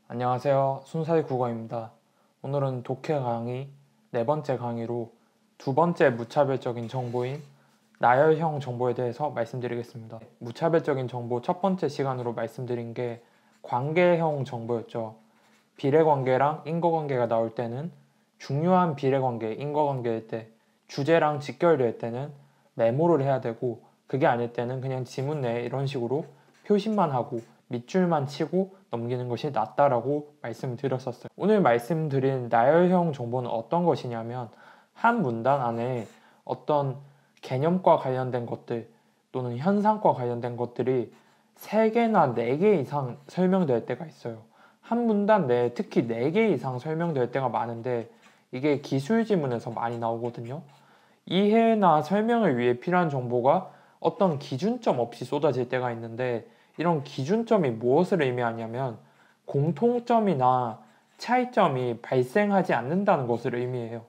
안녕하세요. 순사의 국어입니다. 오늘은 독해 강의 네 번째 강의로 두 번째 무차별적인 정보인 나열형 정보에 대해서 말씀드리겠습니다. 무차별적인 정보 첫 번째 시간으로 말씀드린 게 관계형 정보였죠. 비례관계랑 인과관계가 나올 때는 중요한 비례관계, 인과관계일 때 주제랑 직결될 때는 메모를 해야 되고, 그게 아닐 때는 그냥 지문 내에 이런 식으로 표시만 하고 밑줄만 치고 넘기는 것이 낫다라고 말씀을 드렸었어요. 오늘 말씀드린 나열형 정보는 어떤 것이냐면, 한 문단 안에 어떤 개념과 관련된 것들 또는 현상과 관련된 것들이 3개나 4개 이상 설명될 때가 있어요. 한 문단 내에 특히 4개 이상 설명될 때가 많은데, 이게 기술 지문에서 많이 나오거든요. 이해나 설명을 위해 필요한 정보가 어떤 기준점 없이 쏟아질 때가 있는데, 이런 기준점이 무엇을 의미하냐면 공통점이나 차이점이 발생하지 않는다는 것을 의미해요.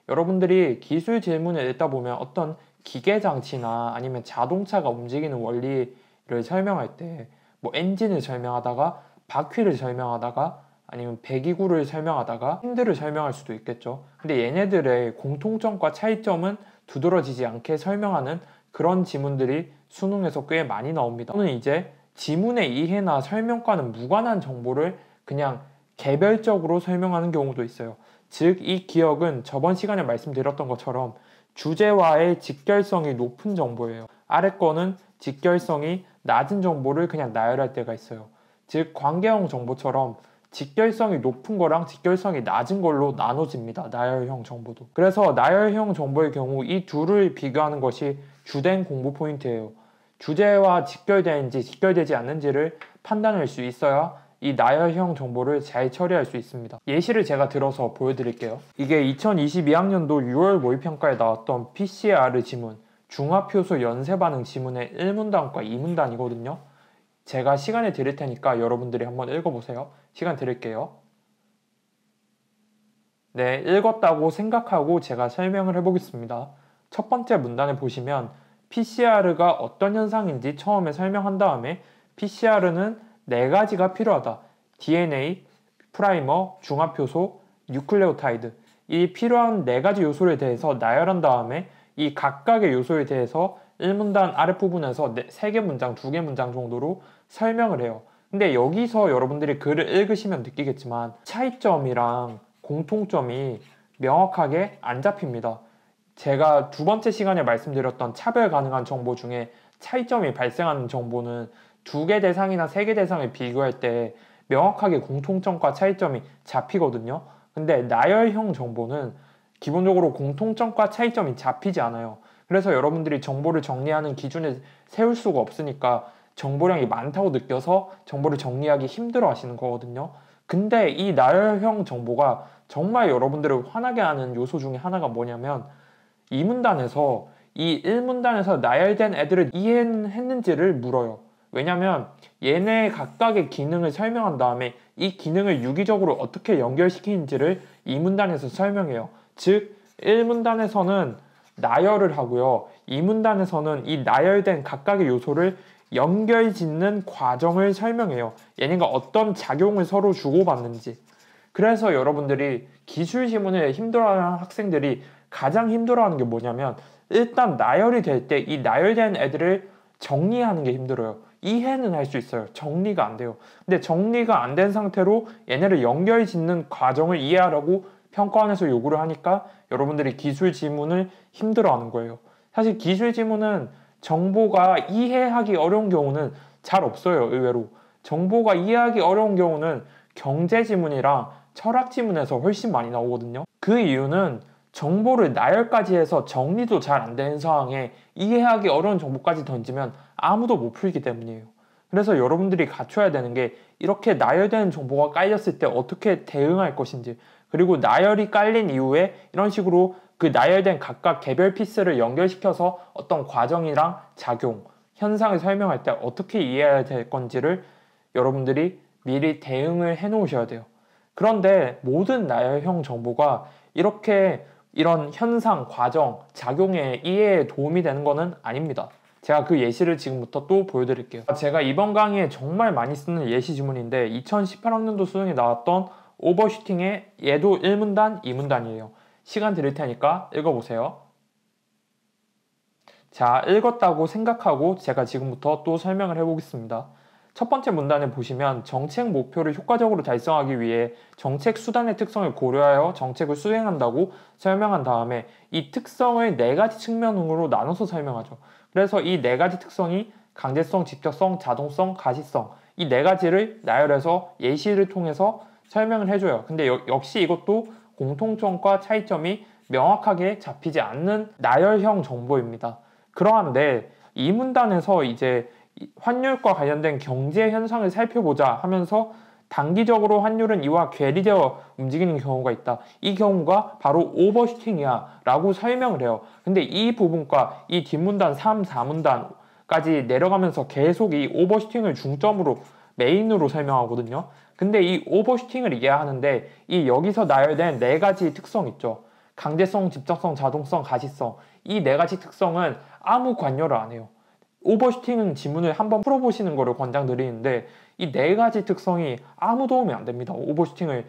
여러분들이 기술 질문을 읽다 보면 어떤 기계 장치나 아니면 자동차가 움직이는 원리를 설명할 때 뭐 엔진을 설명하다가 바퀴를 설명하다가 아니면 배기구를 설명하다가 핸들을 설명할 수도 있겠죠. 근데 얘네들의 공통점과 차이점은 두드러지지 않게 설명하는 그런 지문들이 수능에서 꽤 많이 나옵니다. 저는 이제 지문의 이해나 설명과는 무관한 정보를 그냥 개별적으로 설명하는 경우도 있어요. 즉, 이 기억은 저번 시간에 말씀드렸던 것처럼 주제와의 직결성이 높은 정보예요. 아래 거는 직결성이 낮은 정보를 그냥 나열할 때가 있어요. 즉, 관계형 정보처럼 직결성이 높은 거랑 직결성이 낮은 걸로 나눠집니다. 나열형 정보도. 그래서 나열형 정보의 경우 이 둘을 비교하는 것이 주된 공부 포인트예요. 주제와 직결되는지 직결되지 않는지를 판단할 수 있어야 이 나열형 정보를 잘 처리할 수 있습니다. 예시를 제가 들어서 보여드릴게요. 이게 2022학년도 6월 모의평가에 나왔던 PCR 지문, 중합효소 연쇄반응 지문의 1문단과 2문단이거든요. 제가 시간을 드릴 테니까 여러분들이 한번 읽어보세요. 시간 드릴게요. 네, 읽었다고 생각하고 제가 설명을 해보겠습니다. 첫 번째 문단을 보시면 PCR가 어떤 현상인지 처음에 설명한 다음에 PCR는 4가지가 필요하다. DNA, 프라이머, 중합효소, 뉴클레오타이드. 이 필요한 4가지 요소에 대해서 나열한 다음에 이 각각의 요소에 대해서 1문단 아랫부분에서 3개 문장, 2개 문장 정도로 설명을 해요. 근데 여기서 여러분들이 글을 읽으시면 느끼겠지만 차이점이랑 공통점이 명확하게 안 잡힙니다. 제가 두 번째 시간에 말씀드렸던 차별 가능한 정보 중에 차이점이 발생하는 정보는 2개 대상이나 3개 대상을 비교할 때 명확하게 공통점과 차이점이 잡히거든요. 근데 나열형 정보는 기본적으로 공통점과 차이점이 잡히지 않아요. 그래서 여러분들이 정보를 정리하는 기준을 세울 수가 없으니까 정보량이 많다고 느껴서 정보를 정리하기 힘들어 하시는 거거든요. 근데 이 나열형 정보가 정말 여러분들을 화나게 하는 요소 중에 하나가 뭐냐면, 이 문단에서 이 1문단에서 나열된 애들을 이해했는지를 물어요. 왜냐면 얘네 각각의 기능을 설명한 다음에 이 기능을 유기적으로 어떻게 연결시키는지를 2문단에서 설명해요. 즉, 1문단에서는 나열을 하고요. 2문단에서는 이 나열된 각각의 요소를 연결짓는 과정을 설명해요. 얘네가 어떤 작용을 서로 주고받는지. 그래서 여러분들이 기술 지문을 힘들어하는 학생들이 가장 힘들어하는 게 뭐냐면, 일단 나열이 될 때 이 나열된 애들을 정리하는 게 힘들어요. 이해는 할 수 있어요. 정리가 안 돼요. 근데 정리가 안 된 상태로 얘네를 연결 짓는 과정을 이해하라고 평가원에서 요구를 하니까 여러분들이 기술 지문을 힘들어하는 거예요. 사실 기술 지문은 정보가 이해하기 어려운 경우는 잘 없어요. 의외로 정보가 이해하기 어려운 경우는 경제 지문이랑 철학 지문에서 훨씬 많이 나오거든요. 그 이유는 정보를 나열까지 해서 정리도 잘 안 되는 상황에 이해하기 어려운 정보까지 던지면 아무도 못 풀기 때문이에요. 그래서 여러분들이 갖춰야 되는 게, 이렇게 나열된 정보가 깔렸을 때 어떻게 대응할 것인지, 그리고 나열이 깔린 이후에 이런 식으로 그 나열된 각각 개별 피스를 연결시켜서 어떤 과정이랑 작용, 현상을 설명할 때 어떻게 이해해야 될 건지를 여러분들이 미리 대응을 해 놓으셔야 돼요. 그런데 모든 나열형 정보가 이렇게 이런 현상, 과정, 작용의 이해에 도움이 되는 것은 아닙니다. 제가 그 예시를 지금부터 또 보여드릴게요. 제가 이번 강의에 정말 많이 쓰는 예시 지문인데 2018학년도 수능에 나왔던 오버슈팅의 얘도 1문단, 2문단이에요. 시간 드릴 테니까 읽어보세요. 자, 읽었다고 생각하고 제가 지금부터 또 설명을 해보겠습니다. 첫 번째 문단에 보시면 정책 목표를 효과적으로 달성하기 위해 정책 수단의 특성을 고려하여 정책을 수행한다고 설명한 다음에 이 특성을 4가지 측면으로 나눠서 설명하죠. 그래서 이 4가지 특성이 강제성, 직접성, 자동성, 가시성 이 4가지를 나열해서 예시를 통해서 설명을 해줘요. 근데 역시 이것도 공통점과 차이점이 명확하게 잡히지 않는 나열형 정보입니다. 그러한데 이 문단에서 이제 환율과 관련된 경제 현상을 살펴보자 하면서 단기적으로 환율은 이와 괴리되어 움직이는 경우가 있다. 이 경우가 바로 오버슈팅이야 라고 설명을 해요. 근데 이 부분과 이 뒷문단 3, 4문단까지 내려가면서 계속 이 오버슈팅을 중점으로 메인으로 설명하거든요. 근데 이 오버슈팅을 이해하는데 이 여기서 나열된 4가지 특성 있죠. 강제성, 직접성, 자동성, 가시성 이 4가지 특성은 아무 관여를 안 해요. 오버슈팅 지문을 한번 풀어보시는 거를 권장드리는데 이 4가지 특성이 아무 도움이 안 됩니다. 오버슈팅을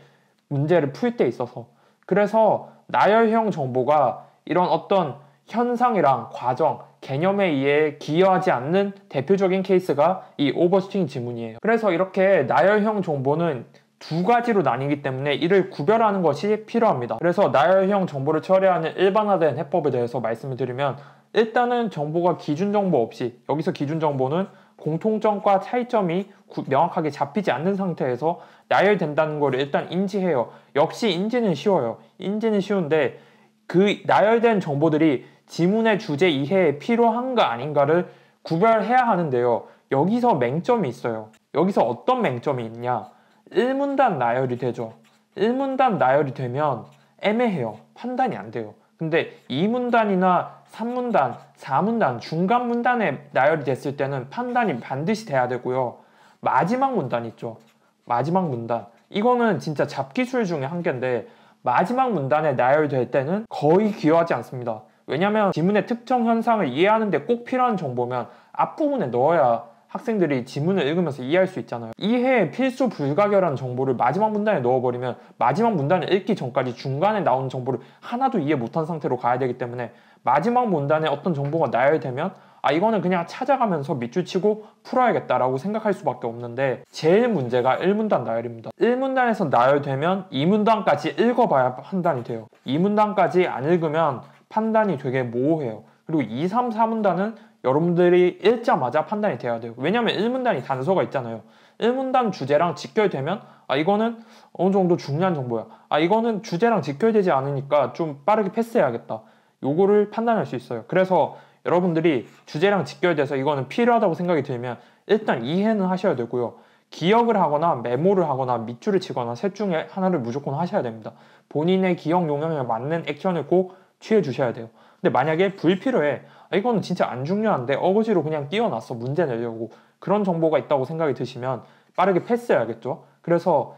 문제를 풀 때 있어서. 그래서 나열형 정보가 이런 어떤 현상이랑 과정, 개념에 의해 기여하지 않는 대표적인 케이스가 이 오버슈팅 지문이에요. 그래서 이렇게 나열형 정보는 2가지로 나뉘기 때문에 이를 구별하는 것이 필요합니다. 그래서 나열형 정보를 처리하는 일반화된 해법에 대해서 말씀을 드리면 일단은 정보가 기준 정보 없이 여기서 기준 정보는 공통점과 차이점이 명확하게 잡히지 않는 상태에서 나열된다는 걸 일단 인지해요. 역시 인지는 쉬워요. 인지는 쉬운데 그 나열된 정보들이 지문의 주제 이해에 필요한가 아닌가를 구별해야 하는데요. 여기서 맹점이 있어요. 여기서 어떤 맹점이 있냐? 1문단 나열이 되죠. 1문단 나열이 되면 애매해요. 판단이 안 돼요. 근데 2문단이나 3문단, 4문단, 중간 문단에 나열이 됐을 때는 판단이 반드시 돼야 되고요. 마지막 문단 있죠. 마지막 문단. 이거는 진짜 잡기술 중에 한 개인데 마지막 문단에 나열될 때는 거의 기여하지 않습니다. 왜냐면 지문의 특정 현상을 이해하는 데 꼭 필요한 정보면 앞부분에 넣어야 학생들이 지문을 읽으면서 이해할 수 있잖아요. 이해에 필수 불가결한 정보를 마지막 문단에 넣어버리면 마지막 문단을 읽기 전까지 중간에 나오는 정보를 하나도 이해 못한 상태로 가야 되기 때문에 마지막 문단에 어떤 정보가 나열되면 이거는 그냥 찾아가면서 밑줄 치고 풀어야겠다라고 생각할 수밖에 없는데 제일 문제가 1문단 나열입니다. 1문단에서 나열되면 2문단까지 읽어봐야 판단이 돼요. 2문단까지 안 읽으면 판단이 되게 모호해요. 그리고 2, 3, 4문단은 여러분들이 읽자마자 판단이 돼야 돼요. 왜냐면 1문단이 단서가 있잖아요. 1문단 주제랑 직결되면 이거는 어느 정도 중요한 정보야. 이거는 주제랑 직결되지 않으니까 좀 빠르게 패스해야겠다. 요거를 판단할 수 있어요. 그래서 여러분들이 주제랑 직결돼서 이거는 필요하다고 생각이 들면 일단 이해는 하셔야 되고요. 기억을 하거나 메모를 하거나 밑줄을 치거나 셋 중에 하나를 무조건 하셔야 됩니다. 본인의 기억 용량에 맞는 액션을 꼭 취해 주셔야 돼요. 근데 만약에 불필요해. 이거는 진짜 안 중요한데 어거지로 그냥 띄워놨어. 문제 내려고. 그런 정보가 있다고 생각이 드시면 빠르게 패스해야겠죠. 그래서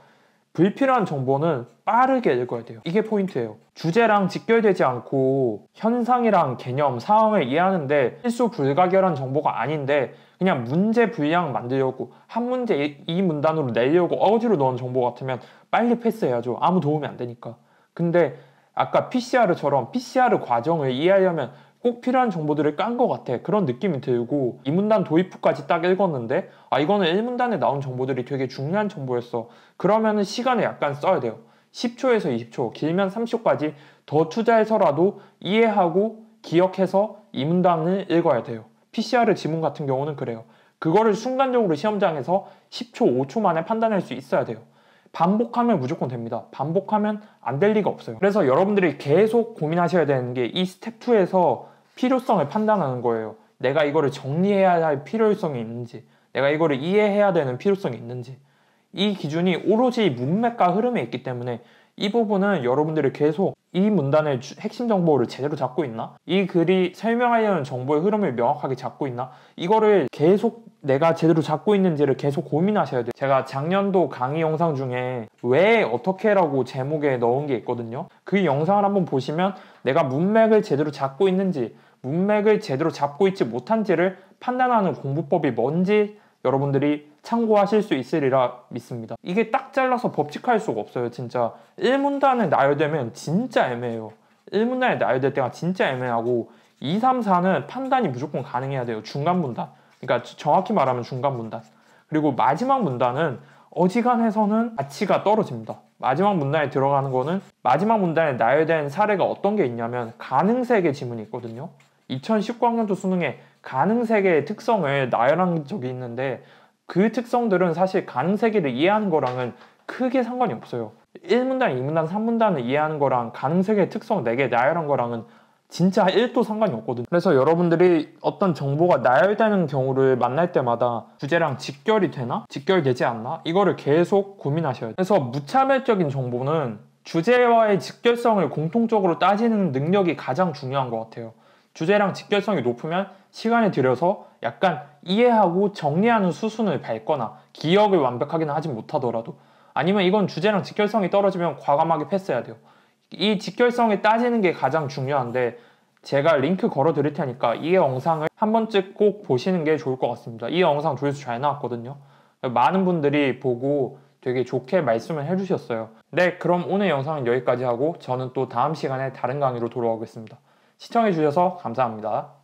불필요한 정보는 빠르게 읽어야 돼요. 이게 포인트예요. 주제랑 직결되지 않고 현상이랑 개념, 상황을 이해하는데 필수 불가결한 정보가 아닌데 그냥 문제 분량 만들려고 한 문제 이 문단으로 내려고 어거지로 넣은 정보 같으면 빨리 패스해야죠. 아무 도움이 안 되니까. 근데 아까 PCR처럼 PCR 과정을 이해하려면 꼭 필요한 정보들을 깐 것 같아. 그런 느낌이 들고 2문단 도입 후까지 딱 읽었는데 이거는 1문단에 나온 정보들이 되게 중요한 정보였어. 그러면은 시간을 약간 써야 돼요. 10초에서 20초, 길면 30초까지 더 투자해서라도 이해하고 기억해서 2문단을 읽어야 돼요. PCR 지문 같은 경우는 그래요. 그거를 순간적으로 시험장에서 10초, 5초 만에 판단할 수 있어야 돼요. 반복하면 무조건 됩니다. 반복하면 안 될 리가 없어요. 그래서 여러분들이 계속 고민하셔야 되는 게 이 스텝 2에서 필요성을 판단하는 거예요. 내가 이거를 정리해야 할 필요성이 있는지, 내가 이거를 이해해야 되는 필요성이 있는지. 이 기준이 오로지 문맥과 흐름에 있기 때문에 이 부분은 여러분들이 계속 이 문단의 핵심 정보를 제대로 잡고 있나? 이 글이 설명하려는 정보의 흐름을 명확하게 잡고 있나? 이거를 계속 내가 제대로 잡고 있는지를 계속 고민하셔야 돼요. 제가 작년도 강의 영상 중에 왜 어떻게 라고 제목에 넣은 게 있거든요. 그 영상을 한번 보시면 내가 문맥을 제대로 잡고 있는지 문맥을 제대로 잡고 있지 못한지를 판단하는 공부법이 뭔지 여러분들이 참고하실 수 있으리라 믿습니다. 이게 딱 잘라서 법칙화할 수가 없어요. 진짜 1문단을 나열되면 진짜 애매해요. 1문단에 나열될 때가 진짜 애매하고 2, 3, 4는 판단이 무조건 가능해야 돼요. 중간문단. 그러니까 정확히 말하면 중간문단. 그리고 마지막 문단은 어지간해서는 가치가 떨어집니다. 마지막 문단에 들어가는 거는 마지막 문단에 나열된 사례가 어떤 게 있냐면 가능세계 지문이 있거든요. 2019학년도 수능에 가능세계의 특성을 나열한 적이 있는데 그 특성들은 사실 가능세계를 이해하는 거랑은 크게 상관이 없어요. 1문단, 2문단, 3문단을 이해하는 거랑 가능세계의 특성 4개 나열한 거랑은 진짜 1도 상관이 없거든요. 그래서 여러분들이 어떤 정보가 나열되는 경우를 만날 때마다 주제랑 직결이 되나? 직결되지 않나? 이거를 계속 고민하셔야 돼요. 그래서 무차별적인 정보는 주제와의 직결성을 공통적으로 따지는 능력이 가장 중요한 것 같아요. 주제랑 직결성이 높으면 시간을 들여서 약간 이해하고 정리하는 수순을 밟거나 기억을 완벽하게는 하진 못하더라도 아니면 이건 주제랑 직결성이 떨어지면 과감하게 패스해야 돼요. 이 직결성이 따지는 게 가장 중요한데 제가 링크 걸어 드릴 테니까 이 영상을 한 번쯤 꼭 보시는 게 좋을 것 같습니다. 이 영상 조회수 잘 나왔거든요. 많은 분들이 보고 되게 좋게 말씀을 해주셨어요. 네, 그럼 오늘 영상은 여기까지 하고 저는 또 다음 시간에 다른 강의로 돌아오겠습니다. 시청해주셔서 감사합니다.